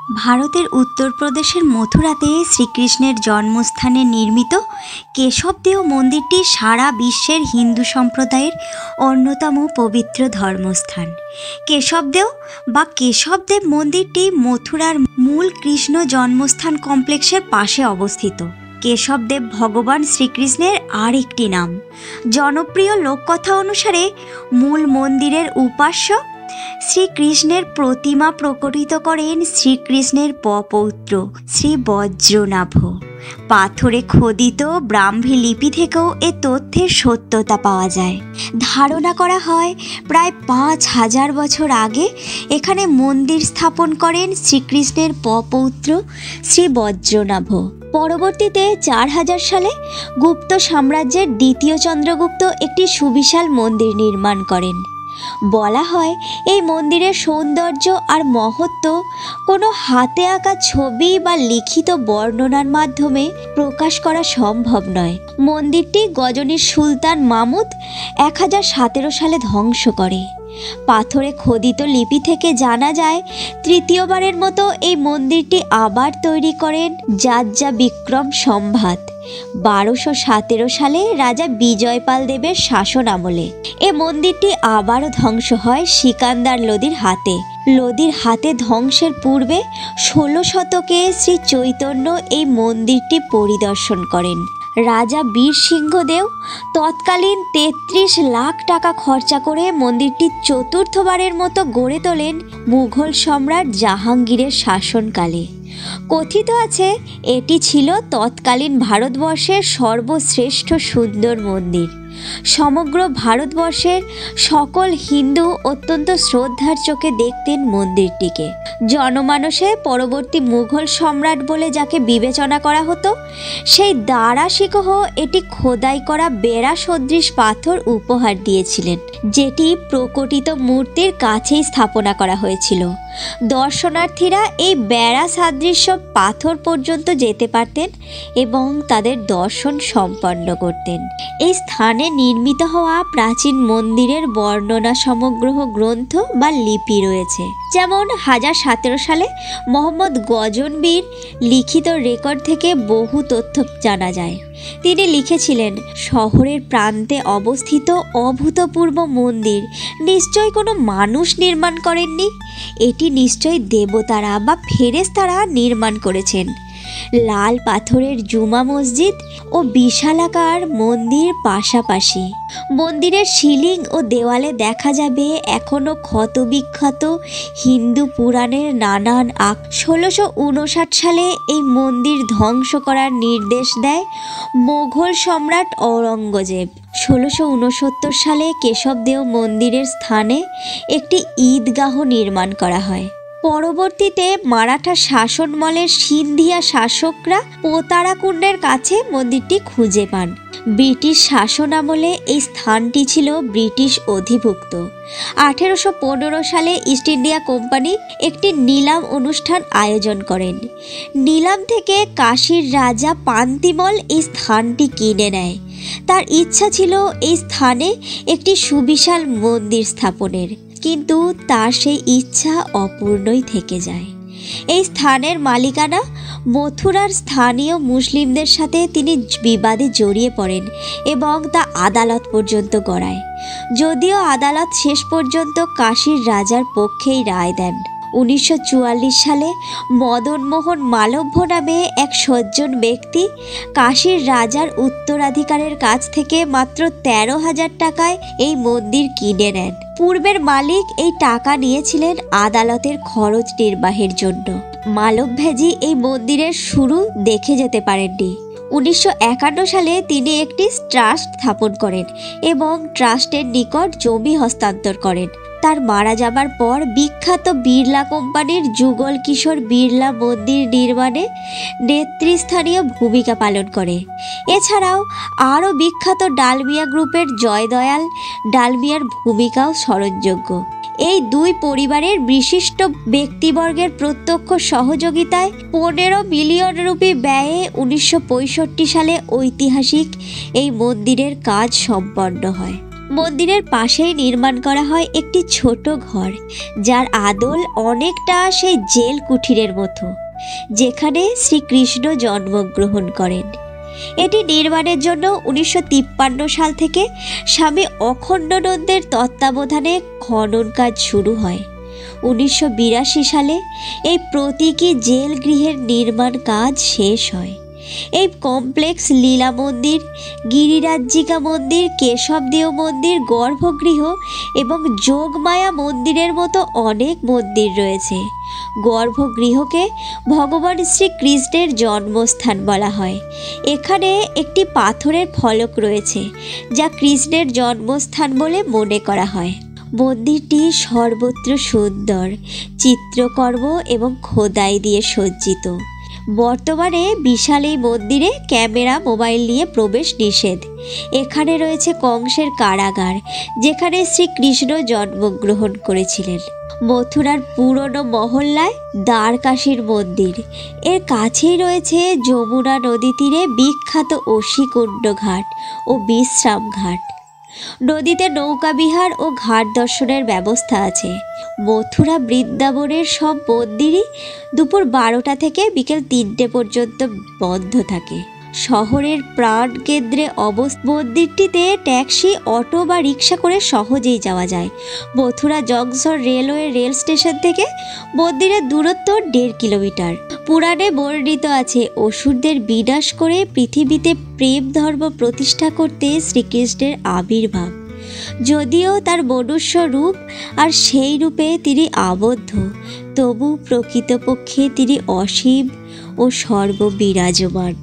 ভারতের উত্তরপ্রদেশের মথুরাতে শ্রীকৃষ্ণের জন্মস্থানে নির্মিত কেশবদেও মন্দিরটি সারা বিশ্বের হিন্দু সম্প্রদায়ের অন্যতম পবিত্র ধর্মস্থান। কেশবদেও বা কেশবদেব মন্দিরটি মথুরার মূল কৃষ্ণ জন্মস্থান কমপ্লেক্সের পাশে অবস্থিত। কেশবদেব ভগবান শ্রীকৃষ্ণের আর একটি নাম। জনপ্রিয় লোককথা অনুসারে মূল মন্দিরের উপাস্য শ্রীকৃষ্ণের প্রতিমা প্রকটিত করেন শ্রীকৃষ্ণের পৌত্র শ্রী বজ্রনাভ। পাথরে খোদিত ব্রাহ্মী লিপি থেকেও এ তথ্যের সত্যতা পাওয়া যায়। ধারণা করা হয় প্রায় 5000 বছর আগে এখানে মন্দির স্থাপন করেন শ্রীকৃষ্ণের পৌত্র শ্রী বজ্রনাভ। পরবর্তীতে 4000 সালে গুপ্ত সাম্রাজ্যের দ্বিতীয় চন্দ্রগুপ্ত একটি সুবিশাল মন্দির নির্মাণ করেন। বলা হয় এই মন্দিরের সৌন্দর্য আর মহত্ব কোনো হাতে আঁকা ছবি বা লিখিত বর্ণনার মাধ্যমে প্রকাশ করা সম্ভব নয়। মন্দিরটি গজনীর সুলতান মাহমুদ 1017 সালে ধ্বংস করে। পাথরে খোদিত লিপি থেকে জানা যায় তৃতীয়বারের মতো এই মন্দিরটি আবার তৈরি করেন যাজ্জা বিক্রম সম্ভাত 1217 সালে রাজা বিজয়পাল দেবের শাসন আমলে। এ মন্দিরটি আবারও ধ্বংস হয় সিকান্দার লোদির হাতে। লোদির হাতে ধ্বংসের পূর্বে 16 শতকে শ্রী চৈতন্য এই মন্দিরটি পরিদর্শন করেন। রাজা বীর সিংহদেও তৎকালীন 33 লাখ টাকা খরচা করে মন্দিরটি চতুর্থবারের মতো গড়ে তোলেন মুঘল সম্রাট জাহাঙ্গীরের শাসনকালে। কথিত আছে এটি ছিল তৎকালীন ভারতবর্ষের সর্বশ্রেষ্ঠ সুন্দর মন্দির। সমগ্র ভারতবর্ষের সকল হিন্দু অত্যন্ত শ্রদ্ধার চোখে দেখতেন মন্দিরটিকে। জনমানসে পরবর্তী মুঘল সম্রাট বলে যাকে বিবেচনা করা হতো সেই দারা শিকোহ এটি খোদাই করা বেড়া সদৃশ পাথর উপহার দিয়েছিলেন, যেটি প্রকটিত মূর্তির কাছেই স্থাপনা করা হয়েছিল। দর্শনার্থীরা এই বেড়া সাদৃশ্য পাথর পর্যন্ত যেতে পারতেন এবং তাদের দর্শন সম্পন্ন করতেন। এই স্থানে নির্মিত হওয়া প্রাচীন মন্দিরের বর্ণনা সমগ্র গ্রন্থ বা লিপি রয়েছে। যেমন 1017 সালে মোহাম্মদ গজনবীর লিখিত রেকর্ড থেকে বহু তথ্য জানা যায়। তিনি লিখেছিলেন, শহরের প্রান্তে অবস্থিত অভূতপূর্ব মন্দির নিশ্চয় কোনো মানুষ নির্মাণ করেননি, এটি নিশ্চয় দেবতারা বা ফেরেশতারা নির্মাণ করেছেন। লাল পাথরের জুমা মসজিদ ও বিশালাকার মন্দির পাশাপাশি। মন্দিরের সিলিং ও দেওয়ালে দেখা যাবে এখনও ক্ষতবিক্ষত হিন্দু পুরাণের নানান 1659 সালে এই মন্দির ধ্বংস করার নির্দেশ দেয় মোঘল সম্রাট ঔরঙ্গজেব। 1669 সালে কেশবদেও মন্দিরের স্থানে একটি ঈদগাহ নির্মাণ করা হয়। পরবর্তীতে মারাঠা শাসনমলের সিন্ধিয়া শাসকরা পোতারাকুণ্ডের কাছে মন্দিরটি খুঁজে পান। ব্রিটিশ শাসন আমলে এই স্থানটি ছিল ব্রিটিশ অধিভুক্ত। 1815 সালে ইস্ট ইন্ডিয়া কোম্পানি একটি নিলাম অনুষ্ঠান আয়োজন করেন। নিলাম থেকে কাশীর রাজা পান্তিমল এই স্থানটি কিনে নেয়। তার ইচ্ছা ছিল এই স্থানে একটি সুবিশাল মন্দির স্থাপনের, কিন্তু তার সেই ইচ্ছা অপূর্ণই থেকে যায়। এই স্থানের মালিকানা মথুরার স্থানীয় মুসলিমদের সাথে তিনি বিবাদে জড়িয়ে পড়েন এবং তা আদালত পর্যন্ত গড়ায়। যদিও আদালত শেষ পর্যন্ত কাশীর রাজার পক্ষেই রায় দেন। 1944 সালে মদনমোহন মালব্য নামে এক সজ্জন ব্যক্তি কাশীর রাজার উত্তরাধিকারের কাছ থেকে মাত্র 13,000 টাকায় এই মন্দির কিনে নেন। পূর্বের মালিক এই টাকা নিয়েছিলেন আদালতের খরচ নির্বাহের জন্য। মালব্যজি এই মন্দিরের শুরু দেখে যেতে পারেননি। 1951 সালে তিনি একটি ট্রাস্ট স্থাপন করেন এবং ট্রাস্টের নিকট জমি হস্তান্তর করেন। তার মারা যাবার পর বিখ্যাত বিড়লা কোম্পানির যুগল কিশোর বিড়লা মন্দির নির্মাণে নেতৃস্থানীয় ভূমিকা পালন করে। এছাড়াও আরও বিখ্যাত ডালমিয়া গ্রুপের জয়দয়াল ডালমিয়ার ভূমিকাও স্মরণযোগ্য। এই দুই পরিবারের বিশিষ্ট ব্যক্তিবর্গের প্রত্যক্ষ সহযোগিতায় 15 মিলিয়ন রুপি ব্যয়ে 1965 সালে ঐতিহাসিক এই মন্দিরের কাজ সম্পন্ন হয়। মন্দিরের পাশেই নির্মাণ করা হয় একটি ছোট ঘর, যার আদল অনেকটা সেই জেল কুঠিরের মতো, যেখানে শ্রীকৃষ্ণ জন্মগ্রহণ করেন। এটি নির্মাণের জন্য 1953 সাল থেকে স্বামী অখণ্ডানন্দের তত্ত্বাবধানে খনন কাজ শুরু হয়। 1982 সালে এই প্রতীকী জেল গৃহের নির্মাণ কাজ শেষ হয়। এই কমপ্লেক্স লীলা মন্দির, গিরিরাজ্জিকা মন্দির, কেশবদেও মন্দির, গর্ভগৃহ এবং যোগমায়া মন্দিরের মতো অনেক মন্দির রয়েছে। গর্ভগৃহকে ভগবান শ্রীকৃষ্ণের জন্মস্থান বলা হয়। এখানে একটি পাথরের ফলক রয়েছে, যা কৃষ্ণের জন্মস্থান বলে মনে করা হয়। মন্দিরটি সর্বত্র সুন্দর চিত্রকর্ম এবং খোদাই দিয়ে সজ্জিত। বর্তমানে বিশাল এই মন্দিরে ক্যামেরা, মোবাইল নিয়ে প্রবেশ নিষেধ। এখানে রয়েছে কংসের কারাগার, যেখানে শ্রীকৃষ্ণ জন্মগ্রহণ করেছিলেন। মথুরার পুরনো মহল্লায় দ্বারকাশীর মন্দির, এর কাছেই রয়েছে যমুনা নদী তীরে বিখ্যাত অশিকুণ্ড ঘাট ও বিশ্রাম ঘাট। নদীতে নৌকাবিহার ও ঘাট দর্শনের ব্যবস্থা আছে। মথুরা বৃন্দাবনের সব মন্দিরই দুপুর 12টা থেকে বিকেল 3টে পর্যন্ত বন্ধ থাকে। শহরের প্রাণকেন্দ্রে মন্দিরটিতে ট্যাক্সি, অটো বা রিক্সা করে সহজেই যাওয়া যায়। মথুরা জংশন রেল স্টেশন থেকে মন্দিরের দূরত্ব 1.5 কিলোমিটার। পুরাণে বর্ণিত আছে, অসুরদের বিনাশ করে পৃথিবীতে প্রেম ধর্ম প্রতিষ্ঠা করতে শ্রীকৃষ্ণের আবির্ভাব। যদিও তার মনুষ্য রূপ আর সেই রূপে তিনি আবদ্ধ, তবু প্রকৃতপক্ষে তিনি অসীম ও সর্ববিরাজমান।